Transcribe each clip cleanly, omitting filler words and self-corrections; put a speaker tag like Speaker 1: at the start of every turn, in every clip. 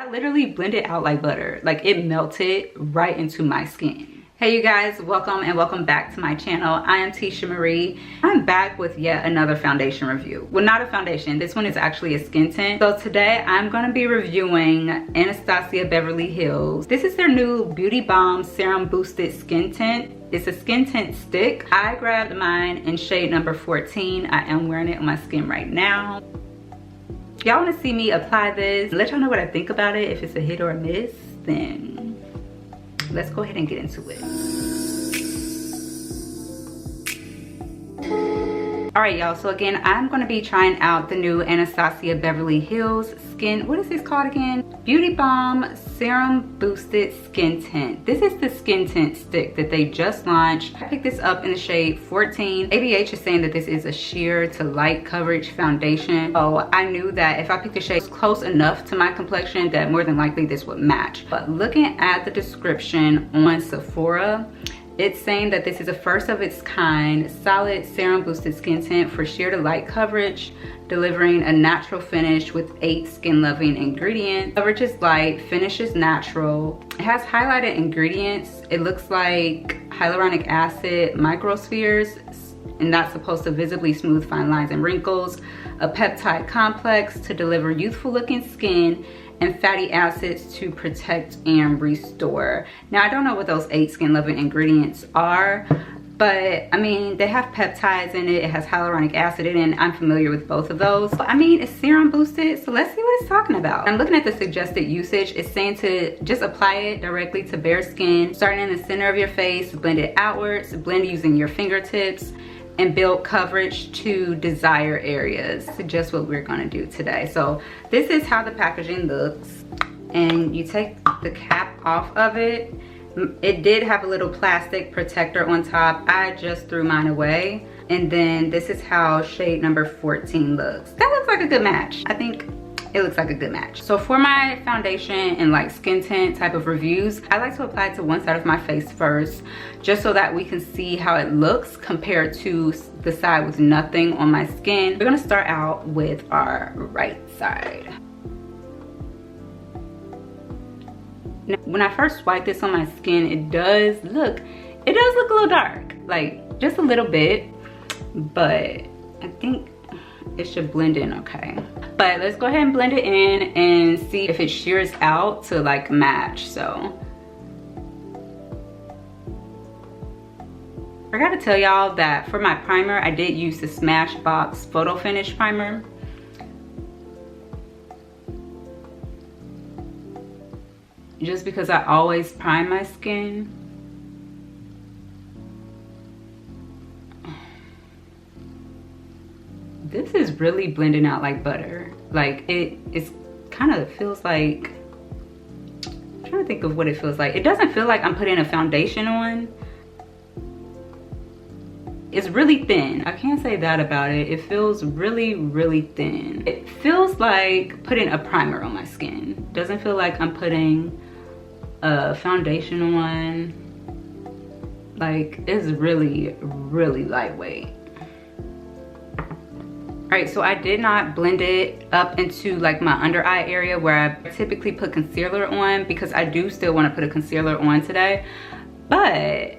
Speaker 1: That literally blended out like butter. Like it melted right into my skin. Hey you guys, welcome and welcome back to my channel. I am iteshamarie. I'm back with yet another foundation review. Well, not a foundation, this one is actually a skin tint. So today I'm gonna be reviewing Anastasia Beverly Hills. This is their new Beauty Balm Serum Boosted Skin Tint. It's a skin tint stick. I grabbed mine in shade number 14. I am wearing it on my skin right now. Y'all wanna see me apply this? Let y'all know what I think about it. If it's a hit or a miss, then let's go ahead and get into it. All right, y'all, so again, I'm gonna be trying out the new Anastasia Beverly Hills what is this called again? Beauty Balm Serum Boosted Skin Tint. This is the skin tint stick that they just launched. I picked this up in the shade 14. ABH is saying that this is a sheer to light coverage foundation. So I knew that if I picked a shade close enough to my complexion, that more than likely this would match. But looking at the description on Sephora, it's saying that this is a first of its kind solid serum boosted skin tint for sheer to light coverage, delivering a natural finish with 8 skin loving ingredients. Coverage is light, finish is natural. It has highlighted ingredients. It looks like hyaluronic acid microspheres, and that's supposed to visibly smooth fine lines and wrinkles, a peptide complex to deliver youthful looking skin, and fatty acids to protect and restore. Now, I don't know what those 8 skin loving ingredients are, but I mean, they have peptides in it. It has hyaluronic acid in it, and I'm familiar with both of those. But I mean, it's serum boosted, so let's see what it's talking about. I'm looking at the suggested usage. It's saying to just apply it directly to bare skin, starting in the center of your face, blend it outwards, blend using your fingertips, and build coverage to desired areas. That's just what we're gonna do today. So this is how the packaging looks, and you take the cap off of it. It did have a little plastic protector on top. I just threw mine away. And then this is how shade number 14 looks. That looks like a good match. I think it looks like a good match. So for my foundation and like skin tint type of reviews, I like to apply it to one side of my face first, just so that we can see how it looks compared to the side with nothing on my skin. We're gonna start out with our right side. Now, when I first swipe this on my skin, it does look a little dark, like just a little bit, but I think it should blend in okay. But let's go ahead and blend it in and see if it shears out to like match. So I gotta tell y'all that for my primer, I did use the Smashbox Photo Finish Primer. Just because I always prime my skin. This is really blending out like butter. Like it's kind of feels like, I'm trying to think of what it feels like. It doesn't feel like I'm putting a foundation on. It's really thin. I can't say that about it. It feels really, really thin. It feels like putting a primer on my skin. Doesn't feel like I'm putting a foundation on. Like, it's really, really lightweight. All right, so I did not blend it up into like my under eye area where I typically put concealer on, because I do still want to put a concealer on today. But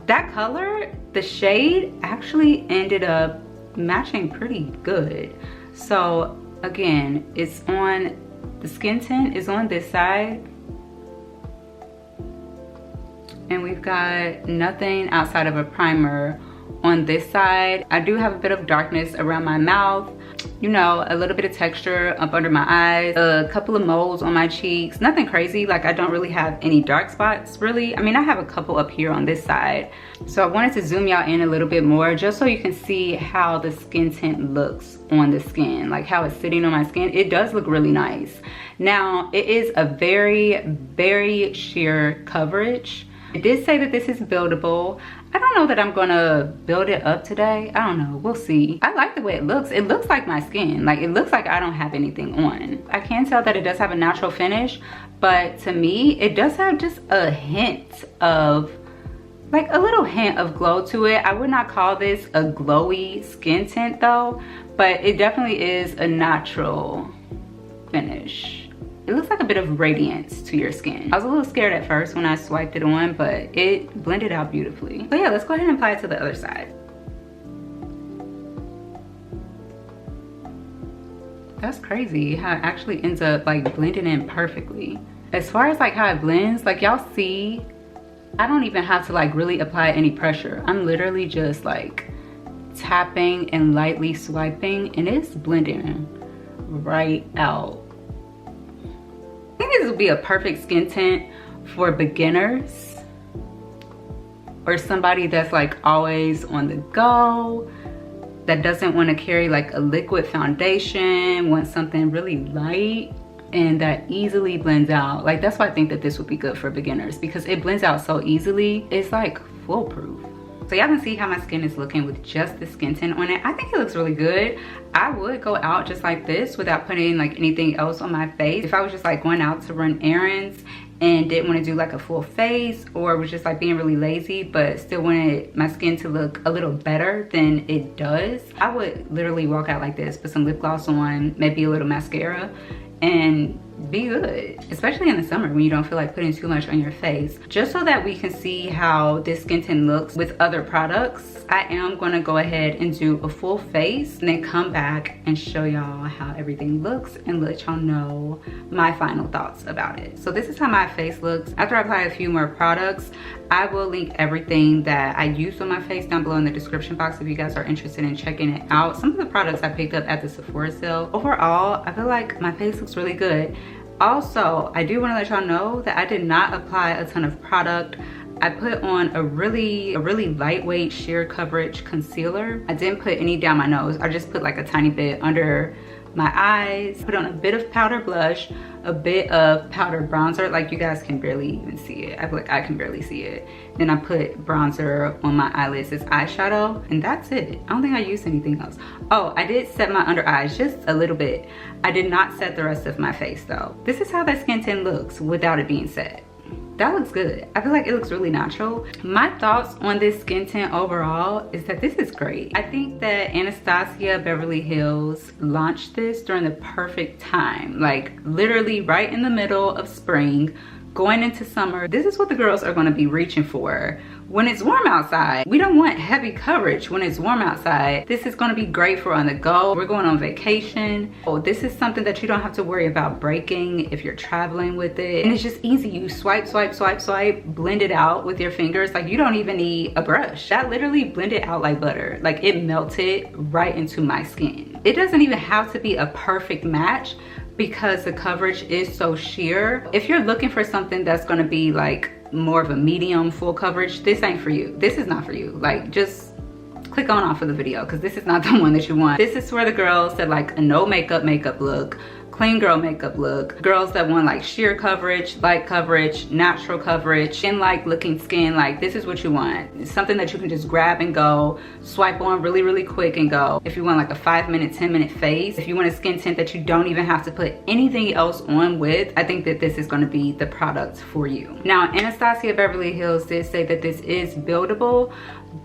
Speaker 1: that color, the shade, actually ended up matching pretty good. So again, it's on, the skin tint is on this side, and we've got nothing outside of a primer on this side. I do have a bit of darkness around my mouth, you know, a little bit of texture up under my eyes, a couple of moles on my cheeks, nothing crazy. Like, I don't really have any dark spots really. I mean, I have a couple up here on this side. So I wanted to zoom y'all in a little bit more just so you can see how the skin tint looks on the skin, like how it's sitting on my skin. It does look really nice. Now, it is a very, very sheer coverage. It did say that this is buildable. I don't know that I'm gonna build it up today. I don't know, we'll see. I like the way it looks. It looks like my skin. Like, it looks like I don't have anything on. I can tell that it does have a natural finish, but to me, it does have just a hint of, like a little hint of glow to it. I would not call this a glowy skin tint though, but it definitely is a natural finish. it looks like a bit of radiance to your skin. I was a little scared at first when I swiped it on, but it blended out beautifully. So yeah, let's go ahead and apply it to the other side. That's crazy how it actually ends up like blending in perfectly. As far as like how it blends, like y'all see, I don't even have to like really apply any pressure. I'm literally just like tapping and lightly swiping, and it's blending right out. I think this would be a perfect skin tint for beginners or somebody that's like always on the go, that doesn't want to carry like a liquid foundation, wants something really light and that easily blends out. Like that's why I think that this would be good for beginners, because it blends out so easily. It's like foolproof. So y'all can see how my skin is looking with just the skin tint on it. I think it looks really good. I would go out just like this without putting like anything else on my face. If I was just like going out to run errands and didn't want to do like a full face, or was just like being really lazy but still wanted my skin to look a little better than it does, I would literally walk out like this, put some lip gloss on, maybe a little mascara, and be good, especially in the summer when you don't feel like putting too much on your face. Just so that we can see how this skin tint looks with other products, I am going to go ahead and do a full face and then come back and show y'all how everything looks and let y'all know my final thoughts about it. So this is how my face looks after I apply a few more products. I will link everything that I used on my face down below in the description box if you guys are interested in checking it out. Some of the products I picked up at the Sephora sale. Overall, I feel like my face looks really good. Also, I do want to let y'all know that I did not apply a ton of product. I put on a really lightweight sheer coverage concealer. I didn't put any down my nose. I just put like a tiny bit under my eyes. Put on a bit of powder blush, a bit of powder bronzer. Like you guys can barely even see it. I feel like I can barely see it. Then I put bronzer on my eyelids as eyeshadow, and that's it. I don't think I used anything else. Oh, I did set my under eyes just a little bit. I did not set the rest of my face though. This is how that skin tint looks without it being set. That looks good. I feel like it looks really natural. My thoughts on this skin tint overall is that this is great. I think that Anastasia Beverly Hills launched this during the perfect time, like literally right in the middle of spring, going into summer. This is what the girls are going to be reaching for when it's warm outside. We don't want heavy coverage when it's warm outside. This is going to be great for on the go. We're going on vacation. Oh, this is something that you don't have to worry about breaking if you're traveling with it. And it's just easy. You swipe, swipe, swipe, swipe, blend it out with your fingers. Like you don't even need a brush. That literally blended out like butter. Like it melted right into my skin. It doesn't even have to be a perfect match because the coverage is so sheer. If you're looking for something that's gonna be like more of a medium full coverage, this ain't for you. This is not for you. Like just click on off of the video because this is not the one that you want. This is for the girls that like a no makeup look, clean girl makeup look, girls that want like sheer coverage, light coverage, natural coverage, skin like looking skin. Like this is what you want. It's something that you can just grab and go, swipe on really quick and go. If you want like a 5-minute, 10-minute face, if you want a skin tint that you don't even have to put anything else on with, I think that this is going to be the product for you. Now, Anastasia Beverly Hills did say that this is buildable,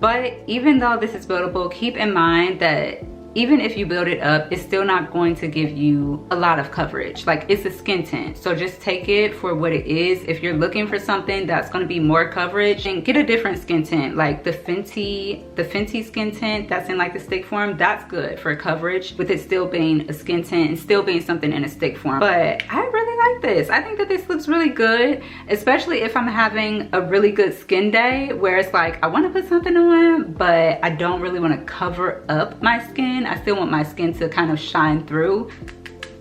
Speaker 1: but even though this is buildable, keep in mind that even if you build it up, it's still not going to give you a lot of coverage. Like it's a skin tint. So just take it for what it is. If you're looking for something that's gonna be more coverage, and get a different skin tint. Like the Fenty skin tint that's in like the stick form, that's good for coverage with it still being a skin tint and still being something in a stick form. But I really like this. I think that this looks really good, especially if I'm having a really good skin day where it's like, I wanna put something on, but I don't really wanna cover up my skin. I still want my skin to kind of shine through.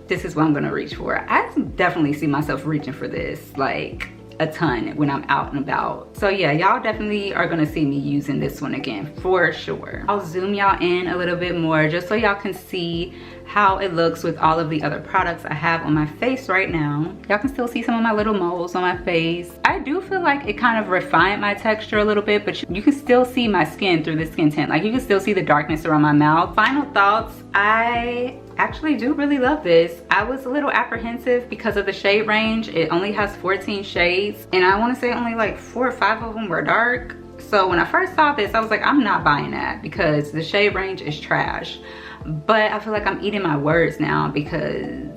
Speaker 1: This is what I'm gonna reach for. I definitely see myself reaching for this like a ton when I'm out and about. So yeah, y'all definitely are gonna see me using this one again for sure. I'll zoom y'all in a little bit more just so y'all can see how it looks with all of the other products I have on my face right now. Y'all can still see some of my little moles on my face. I do feel like it kind of refined my texture a little bit, but you can still see my skin through the skin tint. Like you can still see the darkness around my mouth. Final thoughts, I actually do really love this. I was a little apprehensive because of the shade range. It only has 14 shades, and I want to say only like 4 or 5 of them were dark. So when I first saw this, I was like, I'm not buying that because the shade range is trash. But I feel like I'm eating my words now because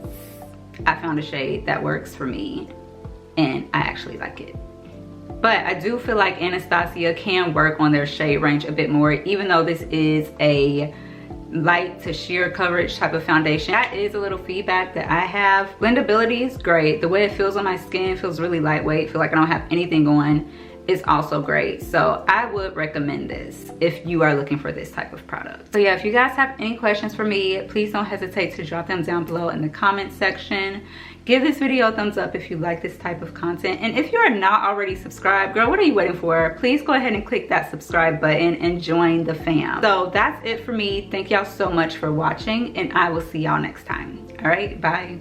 Speaker 1: I found a shade that works for me and I actually like it. But I do feel like Anastasia can work on their shade range a bit more, even though this is a light to sheer coverage type of foundation. That is a little feedback that I have. Blendability is great. The way it feels on my skin feels really lightweight. Feel like I don't have anything on. Is also great. So I would recommend this if you are looking for this type of product. So yeah, if you guys have any questions for me, please don't hesitate to drop them down below in the comment section. Give this video a thumbs up if you like this type of content. And if you are not already subscribed, girl, what are you waiting for? Please go ahead and click that subscribe button and join the fam. So that's it for me. Thank y'all so much for watching and I will see y'all next time. All right, bye.